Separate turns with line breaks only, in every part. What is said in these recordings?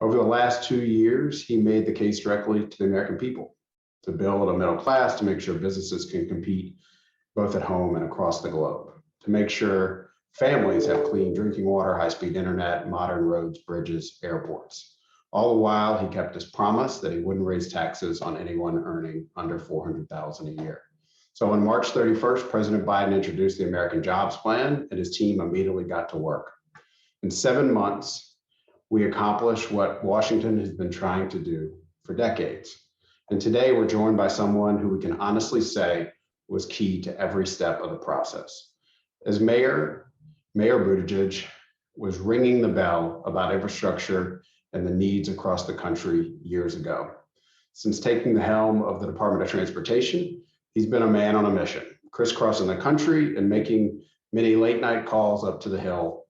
Over the last 2 years, he made the case directly to the American people to build a middle class, to make sure businesses can compete both at home and across the globe, to make sure families have clean drinking water, high-speed internet, modern roads, bridges, airports. All the while, he kept his promise that he wouldn't raise taxes on anyone earning under $400,000 a year. So on March 31st, President Biden introduced the American Jobs Plan, and his team immediately got to work. In 7 months, we accomplished what Washington has been trying to do for decades. And today we're joined by someone who we can honestly say was key to every step of the process. As Mayor Buttigieg was ringing the bell about infrastructure and the needs across the country years ago. Since taking the helm of the Department of Transportation, he's been a man on a mission, crisscrossing the country and making many late night calls up to the Hill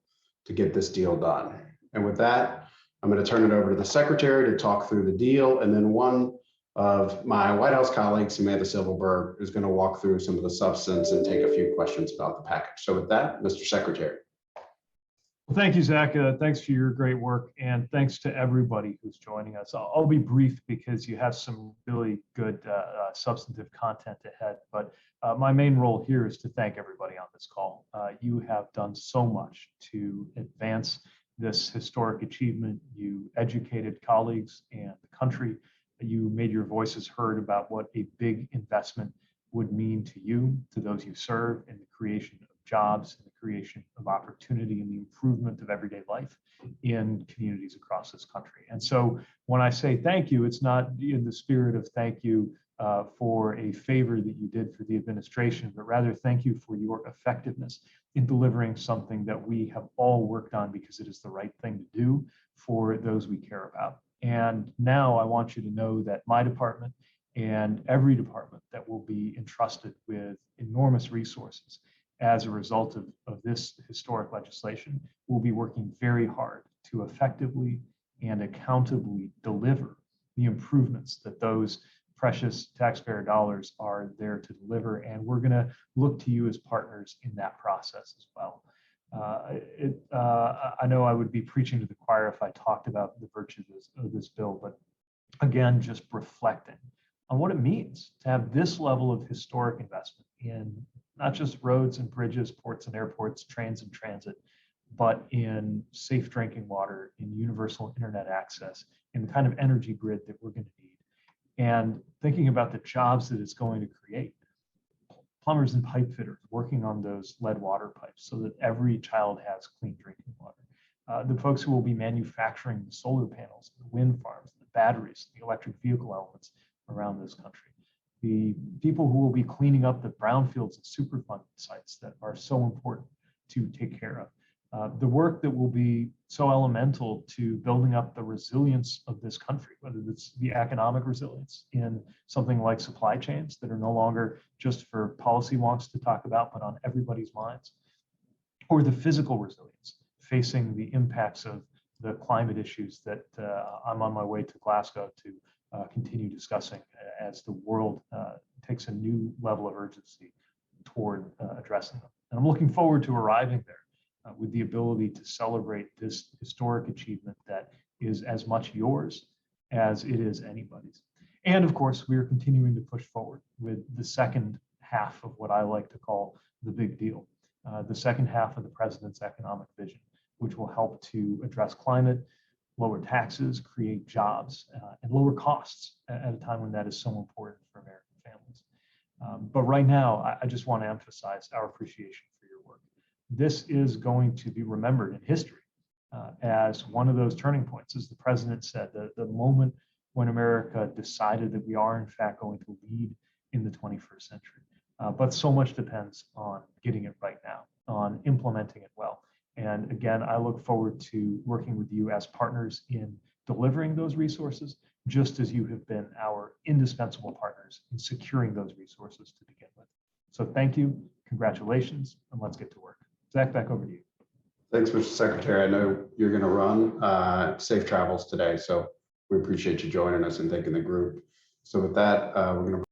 to get this deal done. And with that, I'm going to turn it over to the Secretary to talk through the deal, and then one of my White House colleagues, Samantha Silverberg, is going to walk through some of the substance and take a few questions about the package. So with that, Mr. Secretary.
Well, thank you, Zach. Thanks for your great work, and thanks to everybody who's joining us. I'll be brief because you have some really good substantive content ahead, but my main role here is to thank everybody on this call. You have done so much to advance this historic achievement. You educated colleagues and the country. You made your voices heard about what a big investment would mean to you, to those you serve, in the creation of jobs, in the creation of opportunity, and the improvement of everyday life in communities across this country. And so when I say thank you, it's not in the spirit of thank you for a favor that you did for the administration, but rather thank you for your effectiveness in delivering something that we have all worked on because it is the right thing to do for those we care about. And now I want you to know that my department and every department that will be entrusted with enormous resources as a result of this historic legislation will be working very hard to effectively and accountably deliver the improvements that those precious taxpayer dollars are there to deliver. And we're going to look to you as partners in that process as well. I know I would be preaching to the choir if I talked about the virtues of this bill, but again, just reflecting on what it means to have this level of historic investment in not just roads and bridges, ports and airports, trains and transit, but in safe drinking water, in universal internet access, in the kind of energy grid that we're going to need, and thinking about the jobs that it's going to create. Plumbers and pipe fitters working on those lead water pipes so that every child has clean drinking water. The folks who will be manufacturing the solar panels, the wind farms, the batteries, the electric vehicle elements around this country. The people who will be cleaning up the brownfields and Superfund sites that are so important to take care of. The work that will be so elemental to building up the resilience of this country, whether it's the economic resilience in something like supply chains that are no longer just for policy wonks to talk about, but on everybody's minds, or the physical resilience facing the impacts of the climate issues that I'm on my way to Glasgow to continue discussing as the world takes a new level of urgency toward addressing them. And I'm looking forward to arriving there with the ability to celebrate this historic achievement that is as much yours as it is anybody's. And of course, we are continuing to push forward with the second half of what I like to call the big deal, the second half of the president's economic vision, which will help to address climate, lower taxes, create jobs, and lower costs at a time when that is so important for American families. But right now, I just want to emphasize our appreciation for your work. This is going to be remembered in history as one of those turning points. As the president said, the moment when America decided that we are in fact going to lead in the 21st century. But so much depends on getting it right now, on implementing it well. And again, I look forward to working with you as partners in delivering those resources, just as you have been our indispensable partners in securing those resources to begin with. So thank you, congratulations, and let's get to work. Zach, back over to you.
Thanks, Mr. Secretary. I know you're going to run. Safe travels today, so we appreciate you joining us and thanking the group. So with that, we're going to